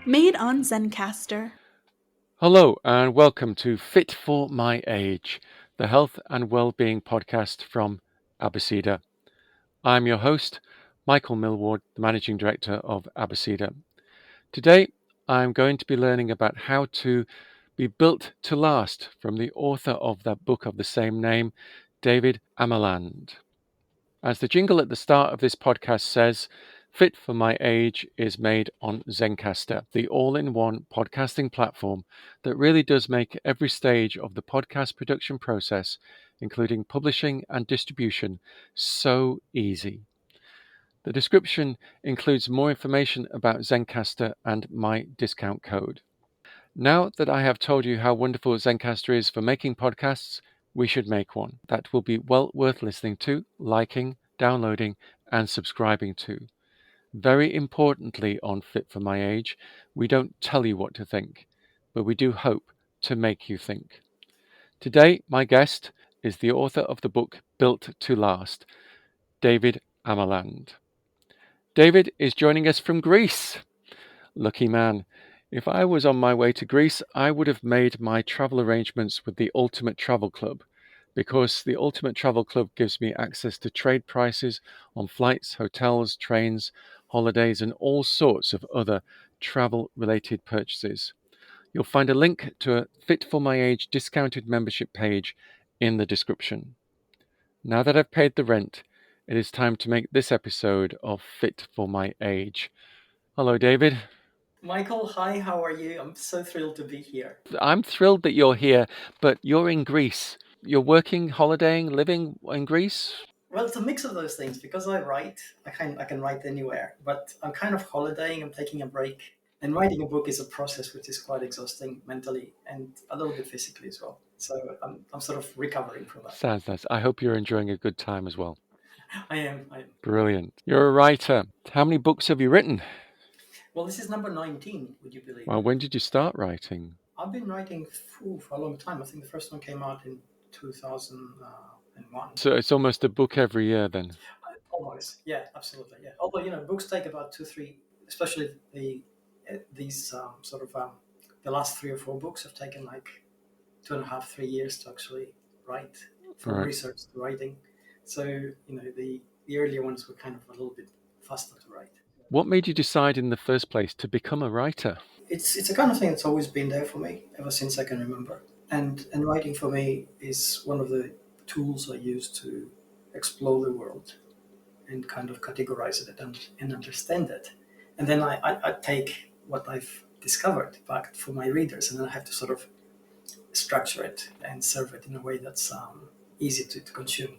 Made on Zencastr. Hello and welcome to Fit for My Age, the health and well-being podcast from Abeceda. I'm your host, Michael Millward, the Managing Director of Abeceda. Today, I'm going to be learning about how to be built to last from the author of that book of the same name, David Amerland. As the jingle at the start of this podcast says, Fit for My Age is made on Zencastr, the all-in-one podcasting platform that really does make every stage of the podcast production process, including publishing and distribution, so easy. The description includes more information about Zencastr and my discount code. Now that I have told you how wonderful Zencastr is for making podcasts, we should make one that will be well worth listening to, liking, downloading, and subscribing to. Very importantly on Fit for My Age, we don't tell you what to think, but we do hope to make you think. Today, my guest is the author of the book Built to Last, David Amerland. David is joining us from Greece. Lucky man. If I was on my way to Greece, I would have made my travel arrangements with the Ultimate Travel Club, because the Ultimate Travel Club gives me access to trade prices on flights, hotels, trains, holidays, and all sorts of other travel-related purchases. You'll find a link to a Fit for My Age discounted membership page in the description. Now that I've paid the rent, it is time to make this episode of Fit for My Age. Hello, David. Michael, hi, how are you? I'm so thrilled to be here. I'm thrilled that you're here, but you're in Greece. You're working, holidaying, living in Greece? Well, it's a mix of those things because I write. I can write anywhere, but I'm kind of holidaying. I'm taking a break. And writing a book is a process which is quite exhausting mentally and a little bit physically as well. So I'm sort of recovering from that. Sounds nice. I hope you're enjoying a good time as well. I am. Brilliant. You're a writer. How many books have you written? Well, this is number 19, would you believe? Well, when did you start writing? I've been writing for a long time. I think the first one came out in 2001. So it's almost a book every year then? Almost, yeah, absolutely, yeah. Although books take about 2-3, especially these the last 3 or 4 books have taken like 2.5-3 years to actually write, from Right. research to writing. So the earlier ones were kind of a little bit faster to write. What made you decide in the first place to become a writer? It's a kind of thing that's always been there for me ever since I can remember. And writing for me is one of the tools I use to explore the world and kind of categorize it and understand it. And then I take what I've discovered back for my readers, and then I have to sort of structure it and serve it in a way that's easy to consume.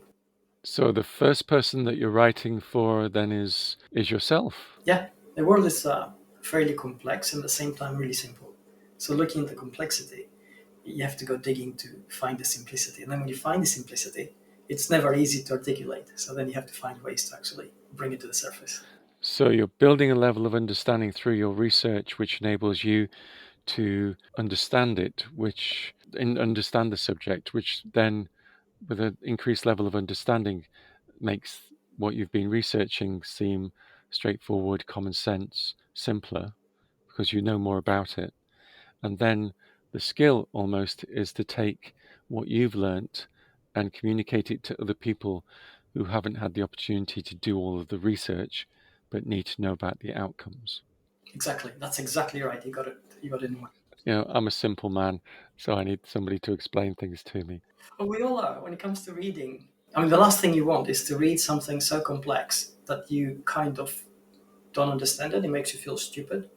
So the first person that you're writing for then is yourself? Yeah, the world is fairly complex and at the same time really simple. So looking at the complexity, you have to go digging to find the simplicity. And then when you find the simplicity, it's never easy to articulate. So then you have to find ways to actually bring it to the surface. So you're building a level of understanding through your research, which enables you to understand it, understand the subject, which then, with an increased level of understanding, makes what you've been researching seem straightforward, common sense, simpler, because you know more about it. And then the skill almost is to take what you've learnt and communicate it to other people who haven't had the opportunity to do all of the research but need to know about the outcomes. Exactly. That's exactly right. You got it in one. I'm a simple man, so I need somebody to explain things to me. Well, we all are when it comes to reading. I mean, the last thing you want is to read something so complex that you kind of don't understand it. It makes you feel stupid.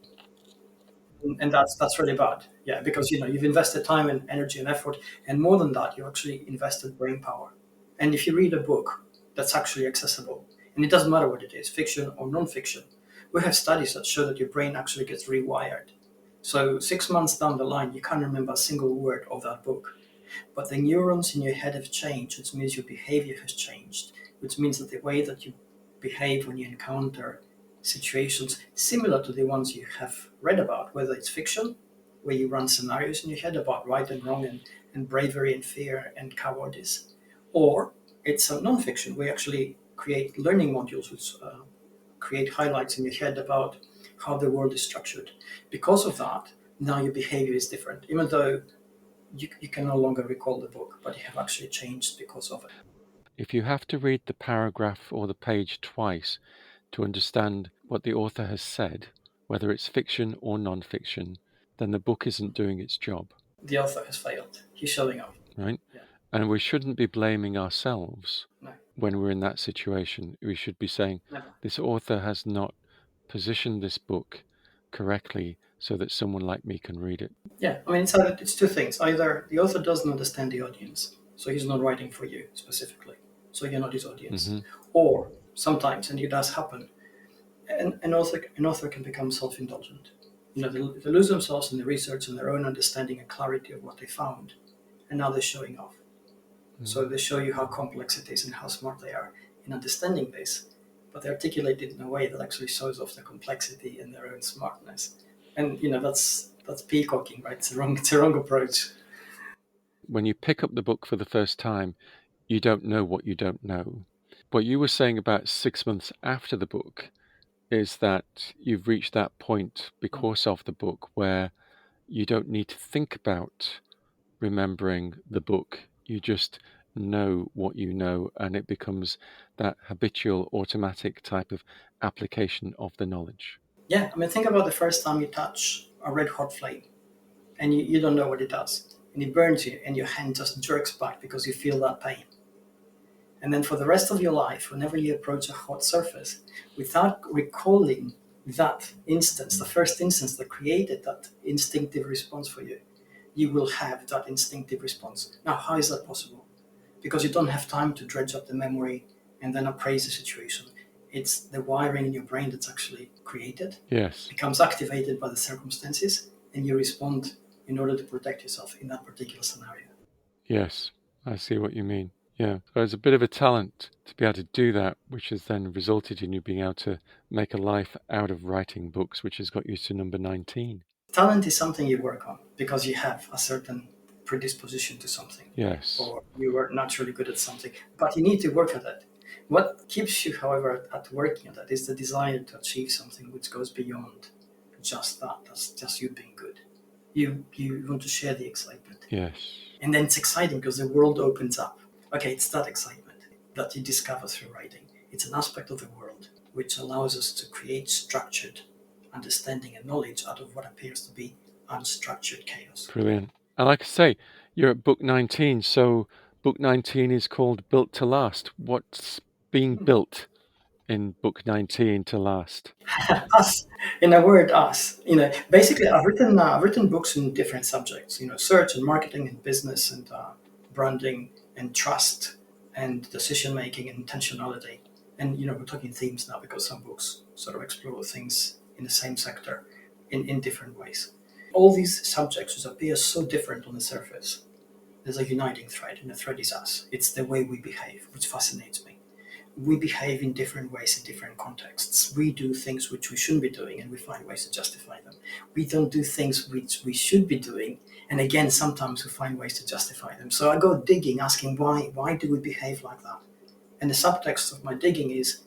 And that's really bad. Yeah, because you've invested time and energy and effort, and more than that, you actually invested brain power. And if you read a book that's actually accessible, and it doesn't matter what it is, fiction or non-fiction, we have studies that show that your brain actually gets rewired. So 6 months down the line, you can't remember a single word of that book. But the neurons in your head have changed, which means your behavior has changed, which means that the way that you behave when you encounter situations similar to the ones you have read about, whether it's fiction, where you run scenarios in your head about right and wrong and bravery and fear and cowardice, or it's a non-fiction where you actually create learning modules which create highlights in your head about how the world is structured. Because of that, now your behavior is different, even though you can no longer recall the book, but you have actually changed because of it. If you have to read the paragraph or the page twice to understand what the author has said, whether it's fiction or non-fiction, then the book isn't doing its job, The author has failed. He's showing off. right? Yeah. And we shouldn't be blaming ourselves No, when we're in that situation. We should be saying, never. this author has not positioned this book correctly so that someone like me can read it. Yeah, I mean, it's two things. Either the author doesn't understand the audience, so he's not writing for you specifically, so you're not his audience. Mm-hmm. Or sometimes, and it does happen, an author can become self-indulgent. You know, they lose themselves in the research and their own understanding and clarity of what they found, and now they're showing off. So they show you how complex it is and how smart they are in understanding this, but they articulate it in a way that actually shows off the complexity and their own smartness. And you know, that's peacocking, right? It's a wrong approach. When you pick up the book for the first time, you don't know what you don't know. What you were saying about 6 months after the book is that you've reached that point because of the book where you don't need to think about remembering the book. You just know what you know, and it becomes that habitual, automatic type of application of the knowledge. Yeah, I mean, think about the first time you touch a red hot flame and you don't know what it does. And it burns you and your hand just jerks back because you feel that pain. And then for the rest of your life, whenever you approach a hot surface, without recalling that instance, the first instance that created that instinctive response for you, you will have that instinctive response. Now, how is that possible? Because you don't have time to dredge up the memory and then appraise the situation. It's the wiring in your brain that's actually created, Yes. becomes activated by the circumstances, and you respond in order to protect yourself in that particular scenario. Yes, I see what you mean. Yeah. So it's a bit of a talent to be able to do that, which has then resulted in you being able to make a life out of writing books, which has got you to number 19. Talent is something you work on because you have a certain predisposition to something, Yes. or you are naturally good at something, but you need to work at it. What keeps you, however, at working at that is the desire to achieve something which goes beyond just that. That's just you being good. You want to share the excitement. Yes. And then it's exciting because the world opens up. Okay, it's that excitement that you discover through writing. It's an aspect of the world which allows us to create structured understanding and knowledge out of what appears to be unstructured chaos. Brilliant. And like I say, you're at book 19, so book 19 is called Built to Last. What's being built in book 19 to last? Us, in a word, us. You know, basically, I've written books in different subjects. You know, search and marketing and business and branding and trust and decision making and intentionality. And you know, we're talking themes now because some books sort of explore things in the same sector in different ways. All these subjects which appear so different on the surface, there's a uniting thread, and the thread is us. It's the way we behave, which fascinates me. We behave in different ways in different contexts. We do things which we shouldn't be doing and we find ways to justify them. We don't do things which we should be doing, and again, sometimes we find ways to justify them. So I go digging, asking why do we behave like that? And the subtext of my digging is,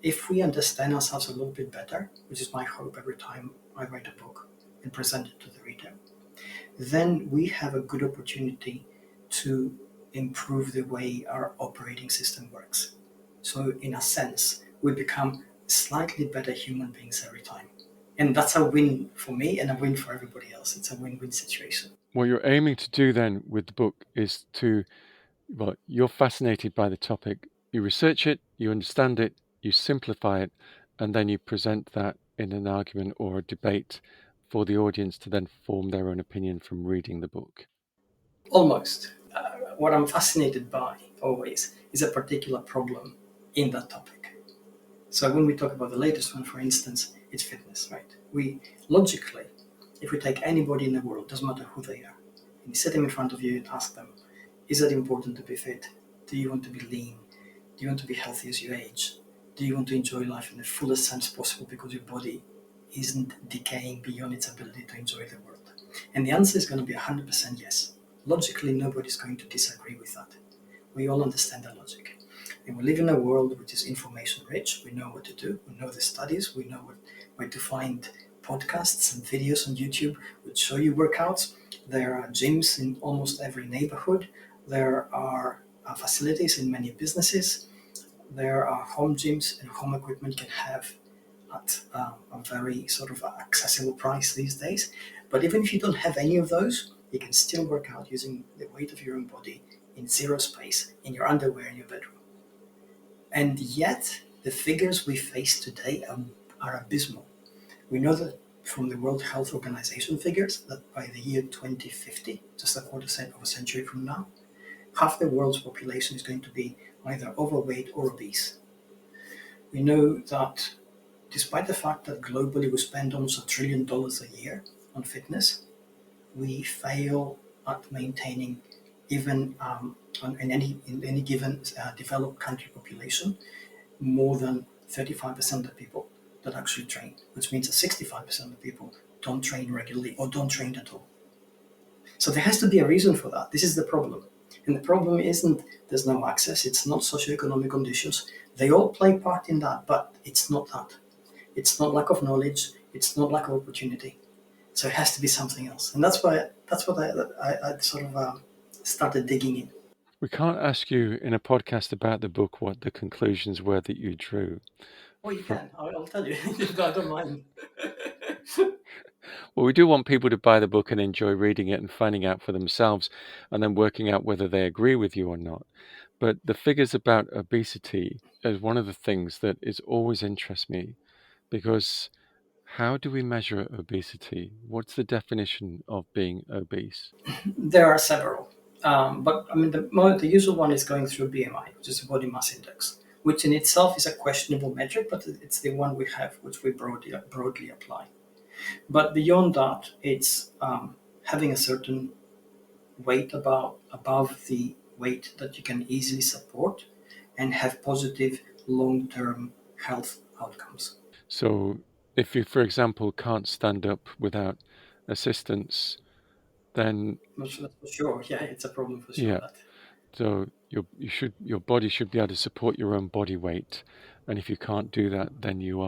if we understand ourselves a little bit better, which is my hope every time I write a book and present it to the reader, then we have a good opportunity to improve the way our operating system works. So in a sense, we become slightly better human beings every time. And that's a win for me and a win for everybody else. It's a win-win situation. What you're aiming to do then with the book is to, well, you're fascinated by the topic. You research it, you understand it, you simplify it, and then you present that in an argument or a debate for the audience to then form their own opinion from reading the book. Almost. What I'm fascinated by always is a particular problem in that topic. So when we talk about the latest one, for instance, it's fitness, right? We logically, if we take anybody in the world, doesn't matter who they are, and you sit them in front of you and ask them, is it important to be fit? Do you want to be lean? Do you want to be healthy as you age? Do you want to enjoy life in the fullest sense possible because your body isn't decaying beyond its ability to enjoy the world? And the answer is going to be 100% yes. Logically, nobody's going to disagree with that. We all understand the logic. And we live in a world which is information rich. We know what to do. We know the studies. We know where to find podcasts and videos on YouTube which show you workouts. There are gyms in almost every neighborhood. There are facilities in many businesses. There are home gyms and home equipment can have at a very sort of accessible price these days. But even if you don't have any of those, you can still work out using the weight of your own body in zero space, in your underwear in your bedroom. And yet, the figures we face today are abysmal. We know that from the World Health Organization figures that by the year 2050, just a quarter of a century from now, half the world's population is going to be either overweight or obese. We know that despite the fact that globally we spend almost $1 trillion a year on fitness, we fail at maintaining even in any given developed country population more than 35% of people that actually train, which means that 65% of people don't train regularly or don't train at all. So there has to be a reason for that. This is the problem. And the problem isn't there's no access, it's not socioeconomic conditions. They all play part in that, but it's not that. It's not lack of knowledge, it's not lack of opportunity. So it has to be something else. And that's what I sort of started digging in. We can't ask you in a podcast about the book what the conclusions were that you drew. Oh, you can. I'll tell you. I don't mind. Well, we do want people to buy the book and enjoy reading it and finding out for themselves and then working out whether they agree with you or not. But the figures about obesity is one of the things that is always interests me, because how do we measure obesity? What's the definition of being obese? There are several. But I mean, the usual one is going through BMI, which is the body mass index, which in itself is a questionable metric, but it's the one we have, which we broadly apply. But beyond that, it's having a certain weight above the weight that you can easily support and have positive long-term health outcomes. So if you, for example, can't stand up without assistance, then That's for sure. Yeah, it's a problem for sure. yeah, so your body should be able to support your own body weight, and if you can't do that, then you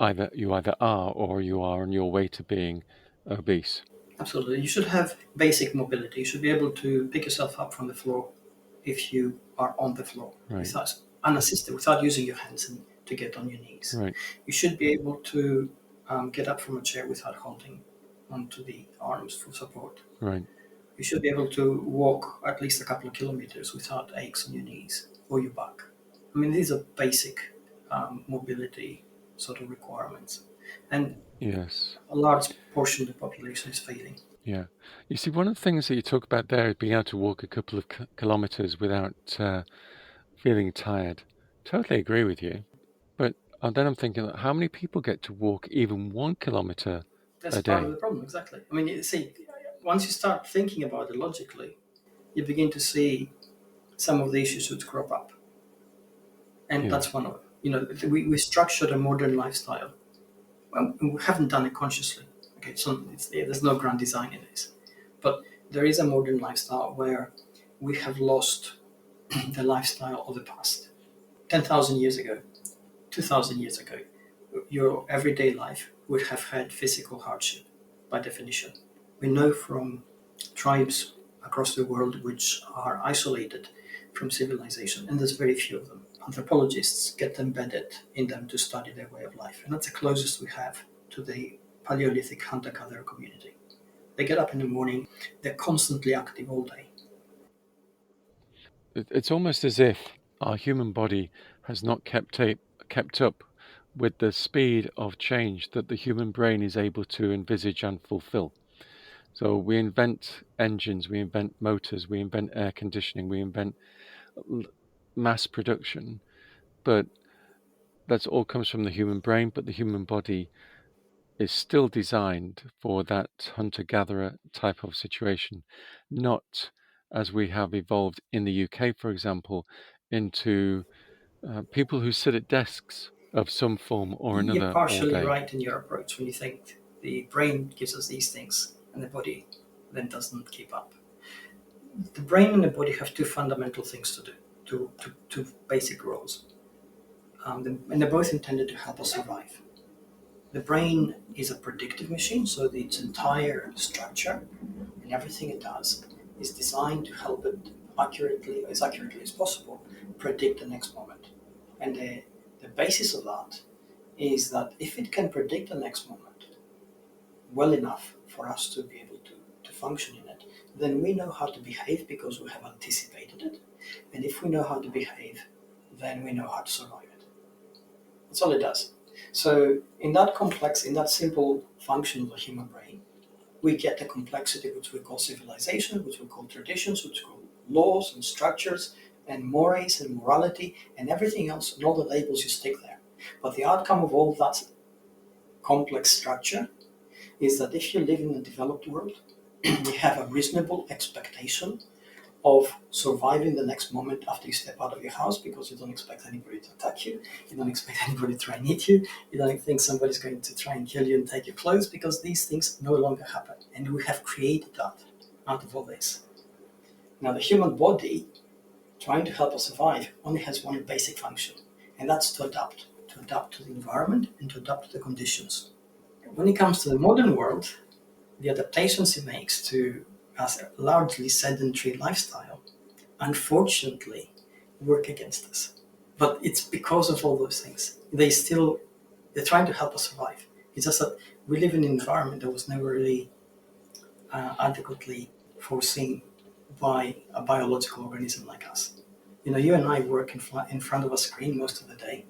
either are or you are on your way to being obese. Absolutely. You should have basic mobility. You should be able to pick yourself up from the floor if you are on the floor Right, without unassisted, without using your hands to get on your knees. right, You should be able to get up from a chair without holding onto the arms for support. right. You should be able to walk at least a couple of kilometers without aches on your knees or your back. I mean, these are basic mobility sort of requirements. And Yes. a large portion of the population is failing. Yeah. You see, one of the things that you talk about there is being able to walk a couple of kilometers without feeling tired. Totally agree with you. But then I'm thinking, how many people get to walk even 1 kilometer That's a part of day? the problem, exactly. I mean, you see, once you start thinking about it logically, you begin to see some of the issues which crop up. And Yeah, that's one of them. You know, we structured a modern lifestyle. We haven't done it consciously. Okay, so there's no grand design in this. But there is a modern lifestyle where we have lost the lifestyle of the past. 10,000 years ago, 2,000 years ago, your everyday life would have had physical hardship by definition. We know from tribes across the world which are isolated from civilization, and there's very few of them. Anthropologists get embedded in them to study their way of life, and that's the closest we have to the Paleolithic hunter-gatherer community. They get up in the morning, they're constantly active all day. it's almost as if our human body has not kept up with the speed of change that the human brain is able to envisage and fulfill. So we invent engines, we invent motors, we invent air conditioning, we invent mass production, but that all comes from the human brain, but the human body is still designed for that hunter-gatherer type of situation, not as we have evolved in the UK, for example, into people who sit at desks of some form or You're another all partially day. right in your approach when you think the brain gives us these things and the body then doesn't keep up. The brain and the body have two fundamental things to do two basic roles. And they're both intended to help us survive. The brain is a predictive machine, so its entire structure and everything it does is designed to help it as accurately as possible, predict the next moment. And the basis of that is that if it can predict the next moment well enough for us to be able to function in it, then we know how to behave because we have anticipated it. And if we know how to behave, then we know how to survive it. That's all it does. So in that simple function of the human brain, we get the complexity which we call civilization, which we call traditions, which we call laws and structures and mores and morality and everything else and all the labels you stick there. But the outcome of all that complex structure is that if you live in a developed world, we have a reasonable expectation of surviving the next moment after you step out of your house, because you don't expect anybody to attack you, you don't expect anybody to try and eat you, you don't think somebody's going to try and kill you and take your clothes, because these things no longer happen. And we have created that out of all this. Now, the human body, trying to help us survive, only has one basic function, and that's to adapt to the environment and to adapt to the conditions. When it comes to the modern world, the adaptations it makes to a largely sedentary lifestyle, unfortunately, work against us. But it's because of all those things. They're trying to help us survive. It's just that we live in an environment that was never really adequately foreseen by a biological organism like us. You and I work in front of a screen most of the day.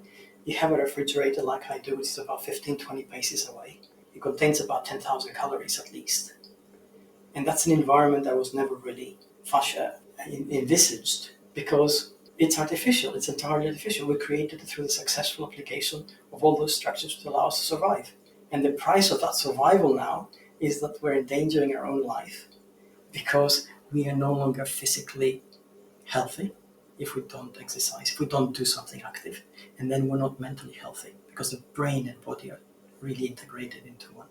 You have a refrigerator like I do, which is about 15-20 paces away. It contains about 10,000 calories at least. And that's an environment that was never really envisaged, because it's artificial. It's entirely artificial. We created it through the successful application of all those structures to allow us to survive. And the price of that survival now is that we're endangering our own life, because we are no longer physically healthy if we don't exercise, if we don't do something active. And then we're not mentally healthy, because the brain and body are really integrated into one.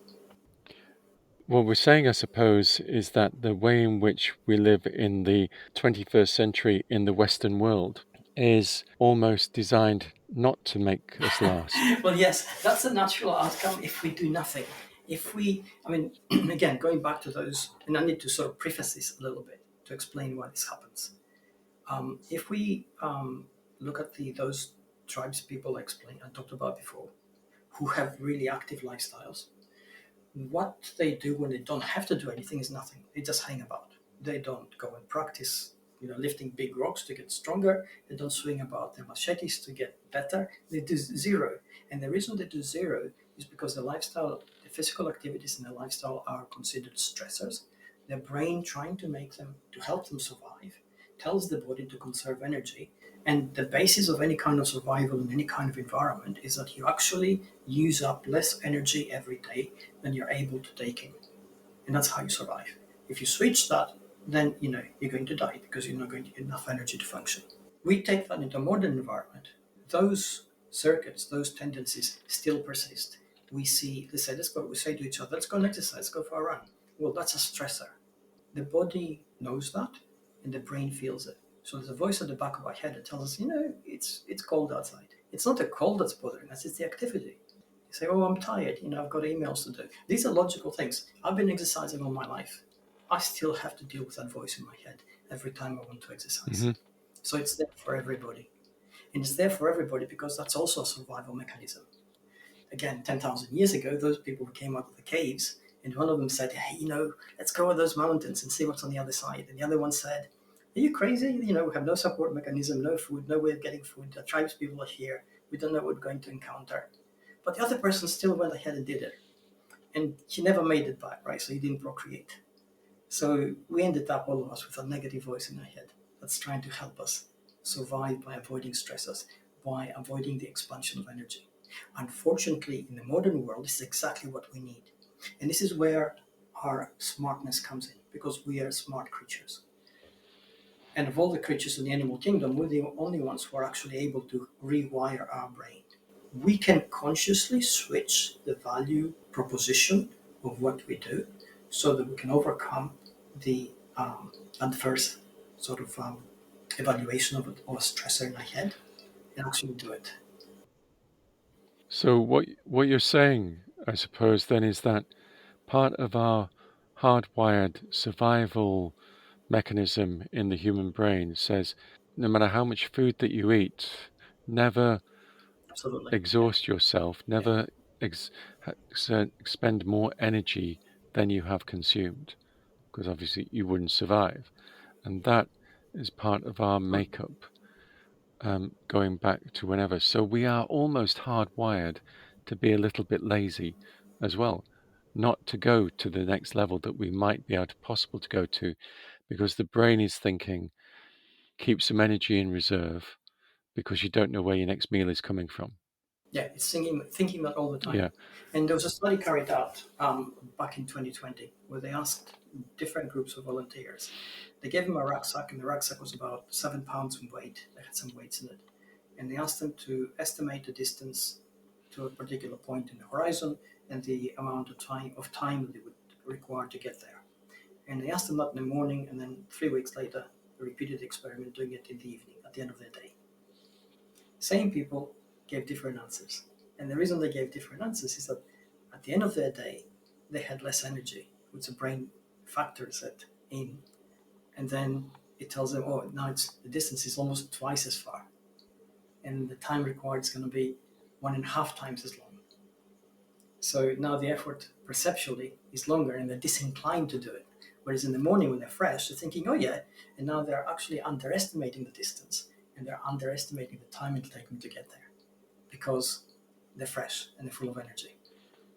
What we're saying, I suppose, is that the way in which we live in the 21st century in the Western world is almost designed not to make us last. Well, yes, that's a natural outcome if we do nothing. Again, going back to those, and I need to sort of preface this a little bit to explain why this happens. If we look at those tribes people I talked about before, who have really active lifestyles, what they do when they don't have to do anything is nothing. They just hang about. They don't go and practice, lifting big rocks to get stronger. They don't swing about their machetes to get better. They do zero. And the reason they do zero is because the physical activities in their lifestyle are considered stressors. Their brain, trying to help them survive, tells the body to conserve energy. And the basis of any kind of survival in any kind of environment is that you actually use up less energy every day than you're able to take in. And that's how you survive. If you switch that, then you're going to die, because you're not going to get enough energy to function. We take that into a modern environment. Those circuits, those tendencies still persist. We say to each other, let's go and exercise, let's go for a run. Well, that's a stressor. The body knows that, and the brain feels it. So there's a voice at the back of our head that tells us, it's cold outside. It's not the cold that's bothering us, it's the activity. You say, oh, I'm tired, I've got emails to do. These are logical things. I've been exercising all my life. I still have to deal with that voice in my head every time I want to exercise. Mm-hmm. So it's there for everybody. And it's there for everybody because that's also a survival mechanism. Again, 10,000 years ago, those people who came out of the caves, and one of them said, hey, let's go over those mountains and see what's on the other side. And the other one said, are you crazy? We have no support mechanism, no food, no way of getting food. The tribes people are here. We don't know what we're going to encounter. But the other person still went ahead and did it. And he never made it back, right? So he didn't procreate. So we ended up, all of us, with a negative voice in our head that's trying to help us survive by avoiding stressors, by avoiding the expansion of energy. Unfortunately, in the modern world, this is exactly what we need. And this is where our smartness comes in, because we are smart creatures. And of all the creatures in the animal kingdom, we're the only ones who are actually able to rewire our brain. We can consciously switch the value proposition of what we do so that we can overcome the adverse sort of evaluation of a stressor in my head and actually do it. So what you're saying, I suppose, then is that part of our hardwired survival mechanism in the human brain says no matter how much food that you eat, never Absolutely. exhaust yourself, Yeah. never expend more energy than you have consumed, because obviously you wouldn't survive. And that is part of our Hmm. makeup, going back to whenever. So we are almost hardwired to be a little bit lazy as well, not to go to the next level that we might be able to possible to go to, because the brain is thinking, keep some energy in reserve because you don't know where your next meal is coming from. Yeah, it's thinking that all the time. Yeah. And there was a study carried out back in 2020 where they asked different groups of volunteers. They gave them a rucksack, and the rucksack was about 7 pounds in weight. They had some weights in it. And they asked them to estimate the distance to a particular point in the horizon and the amount of time that they would require to get there. And they asked them that in the morning, and then 3 weeks later, they repeated the experiment, doing it in the evening at the end of their day. Same people gave different answers. And the reason they gave different answers is that at the end of their day, they had less energy, which the brain factors it in. And then it tells them, oh, now the distance is almost twice as far. And the time required is going to be 1.5 times as long. So now the effort perceptually is longer and they're disinclined to do it. Whereas in the morning when they're fresh, they're thinking, oh yeah, and now they're actually underestimating the distance and they're underestimating the time it'll take them to get there because they're fresh and they're full of energy.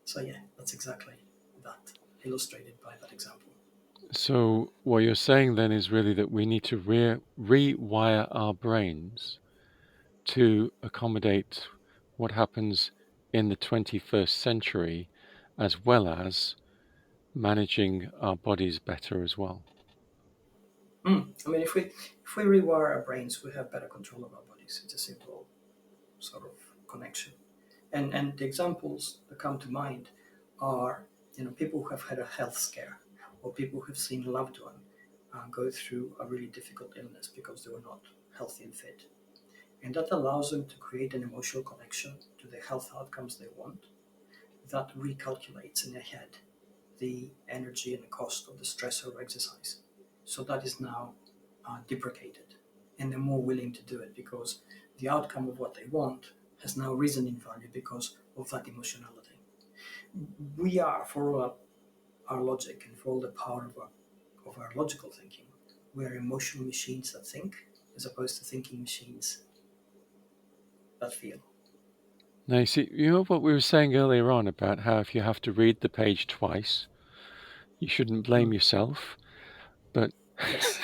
So yeah, that's exactly that, illustrated by that example. So what you're saying then is really that we need to rewire our brains to accommodate what happens in the 21st century, as well as managing our bodies better as well. I mean, if we rewire our brains, we have better control of our bodies. It's a simple sort of connection. And the examples that come to mind are, people who have had a health scare, or people who've seen a loved one go through a really difficult illness because they were not healthy and fit. And that allows them to create an emotional connection to the health outcomes they want that recalculates in their head the energy and the cost of the stress or exercise. So that is now deprecated, and they're more willing to do it because the outcome of what they want has now risen in value because of that emotionality. We are, for all our logic and for all the power of our logical thinking, we are emotional machines that think as opposed to thinking machines that feel. Now, you see, you know what we were saying earlier on about how if you have to read the page twice, you shouldn't blame Mm. yourself, but Yes.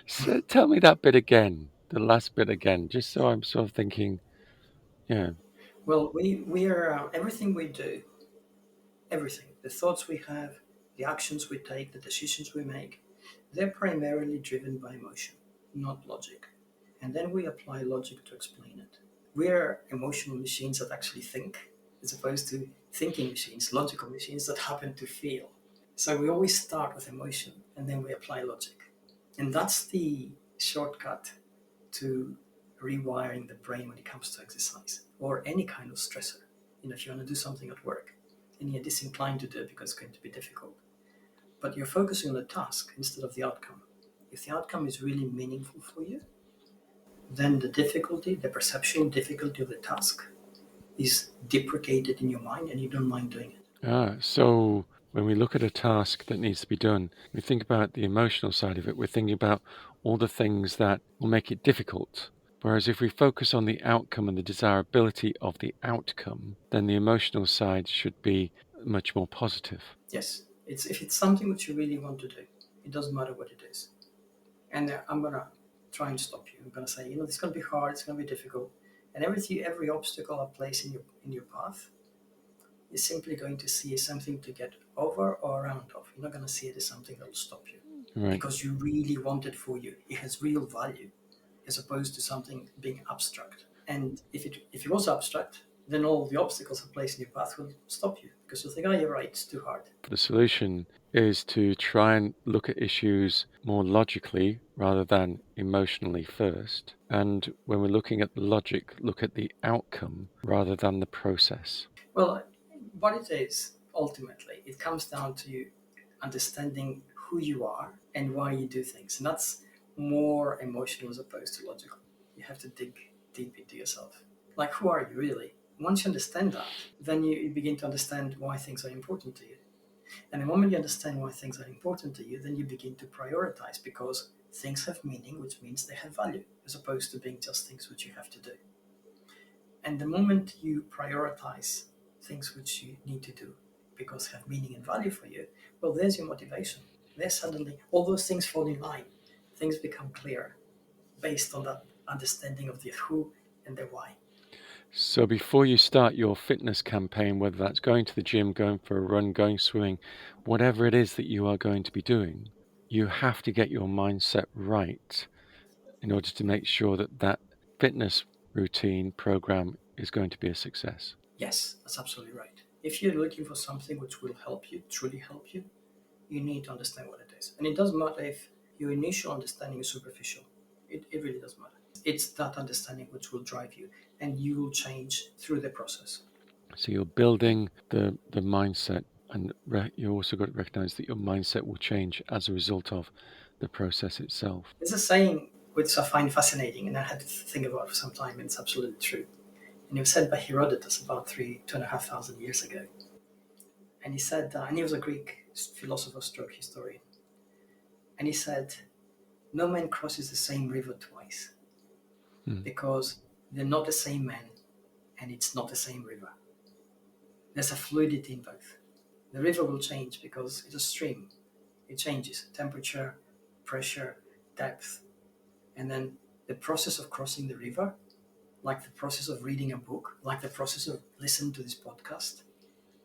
so tell me that bit again, the last bit again, just so I'm sort of thinking, yeah, Well, we are everything we do, everything, the thoughts we have, the actions we take, the decisions we make, they're primarily driven by emotion, not logic. And then we apply logic to explain it. We're emotional machines that actually think, as opposed to thinking machines, logical machines that happen to feel. So we always start with emotion and then we apply logic. And that's the shortcut to rewiring the brain when it comes to exercise or any kind of stressor. If you want to do something at work and you're disinclined to do it because it's going to be difficult, but you're focusing on the task instead of the outcome. If the outcome is really meaningful for you, then the difficulty, the perceptual difficulty of the task is deprecated in your mind and you don't mind doing it. So when we look at a task that needs to be done, we think about the emotional side of it. We're thinking about all the things that will make it difficult. Whereas if we focus on the outcome and the desirability of the outcome, then the emotional side should be much more positive. Yes, if it's something that you really want to do, it doesn't matter what it is. And I'm gonna try and stop you. I'm gonna say, it's gonna be hard, it's gonna be difficult, and every obstacle I place in your path is simply going to see as something to get over or around of. You're not gonna see it as something that will stop you Right. because you really want it for you. It has real value as opposed to something being abstract. And if it was abstract, then all the obstacles are placed in your path will stop you because you'll think, oh, you're right, it's too hard. The solution is to try and look at issues more logically rather than emotionally first. And when we're looking at the logic, look at the outcome rather than the process. Well, what it is, ultimately, it comes down to you understanding who you are and why you do things. And that's more emotional as opposed to logical. You have to dig deep into yourself. Like, who are you really? Once you understand that, then you begin to understand why things are important to you. And the moment you understand why things are important to you, then you begin to prioritize because things have meaning, which means they have value, as opposed to being just things which you have to do. And the moment you prioritize things which you need to do because have meaning and value for you, well, there's your motivation. There's suddenly all those things fall in line. Things become clear based on that understanding of the who and the why. So before you start your fitness campaign, whether that's going to the gym, going for a run, going swimming, whatever it is that you are going to be doing, you have to get your mindset right in order to make sure that that fitness routine program is going to be a success. Yes, that's absolutely right. If you're looking for something which will help you, truly help you, you need to understand what it is. And it doesn't matter if your initial understanding is superficial. It really doesn't matter. It's that understanding which will drive you, and you will change through the process. So you're building the mindset, and you also got to recognize that your mindset will change as a result of the process itself. There's a saying which I find fascinating, and I had to think about it for some time, and it's absolutely true. And it was said by Herodotus about 2,500 years ago. And he said, and he was a Greek philosopher stroke historian. And he said, no man crosses the same river twice because they're not the same man and it's not the same river. There's a fluidity in both. The river will change because it's a stream. It changes temperature, pressure, depth. And then the process of crossing the river, like the process of reading a book, like the process of listening to this podcast,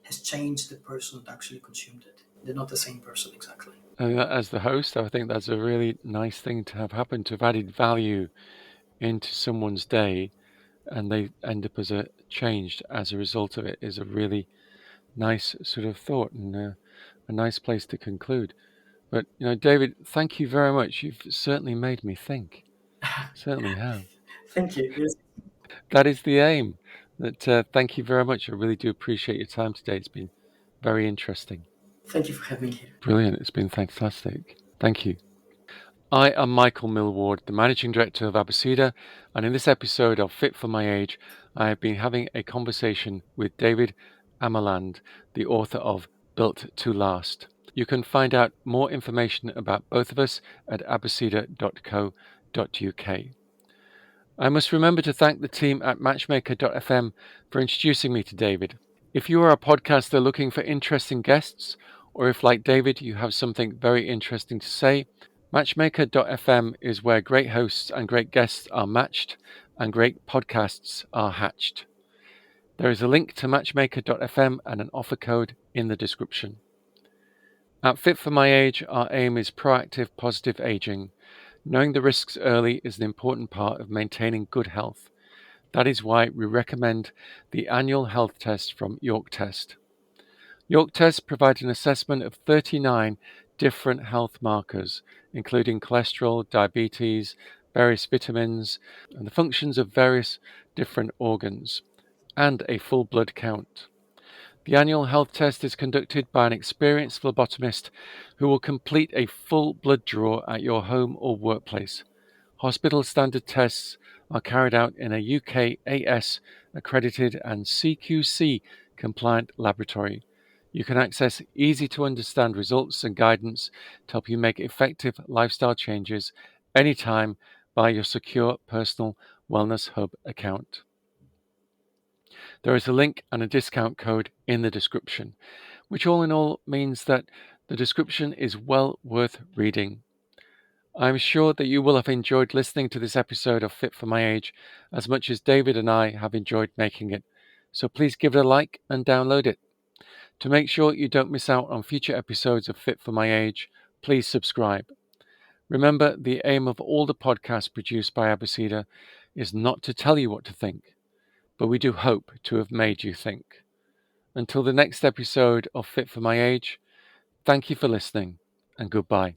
has changed the person that actually consumed it. They're not the same person exactly. As the host, I think that's a really nice thing to have happen, to have added value into someone's day and they end up as a changed as a result of it is a really nice sort of thought and a nice place to conclude. But, David, thank you very much. You've certainly made me think. Certainly have. Thank you. Yes. That is the aim. Thank you very much. I really do appreciate your time today. It's been very interesting. Thank you for having me here. Brilliant. It's been fantastic. Thank you. I am Michael Millward, the Managing Director of Abacida, and in this episode of Fit for My Age, I have been having a conversation with David Amerland, the author of Built to Last. You can find out more information about both of us at abacida.co.uk. I must remember to thank the team at matchmaker.fm for introducing me to David. If you are a podcaster looking for interesting guests, or if, like David, you have something very interesting to say, Matchmaker.fm is where great hosts and great guests are matched and great podcasts are hatched. There is a link to Matchmaker.fm and an offer code in the description. At Fit for My Age, our aim is proactive, positive aging. Knowing the risks early is an important part of maintaining good health. That is why we recommend the annual health test from York Test. York Test provides an assessment of 39 different health markers, including cholesterol, diabetes, various vitamins, and the functions of various different organs, and a full blood count. The annual health test is conducted by an experienced phlebotomist who will complete a full blood draw at your home or workplace. Hospital standard tests are carried out in a UKAS accredited and CQC compliant laboratory. You can access easy to understand results and guidance to help you make effective lifestyle changes anytime via your secure personal Wellness Hub account. There is a link and a discount code in the description, which all in all means that the description is well worth reading. I'm sure that you will have enjoyed listening to this episode of Fit for My Age as much as David and I have enjoyed making it, so please give it a like and download it. To make sure you don't miss out on future episodes of Fit for My Age, please subscribe. Remember, the aim of all the podcasts produced by Abacida is not to tell you what to think, but we do hope to have made you think. Until the next episode of Fit for My Age, thank you for listening, and goodbye.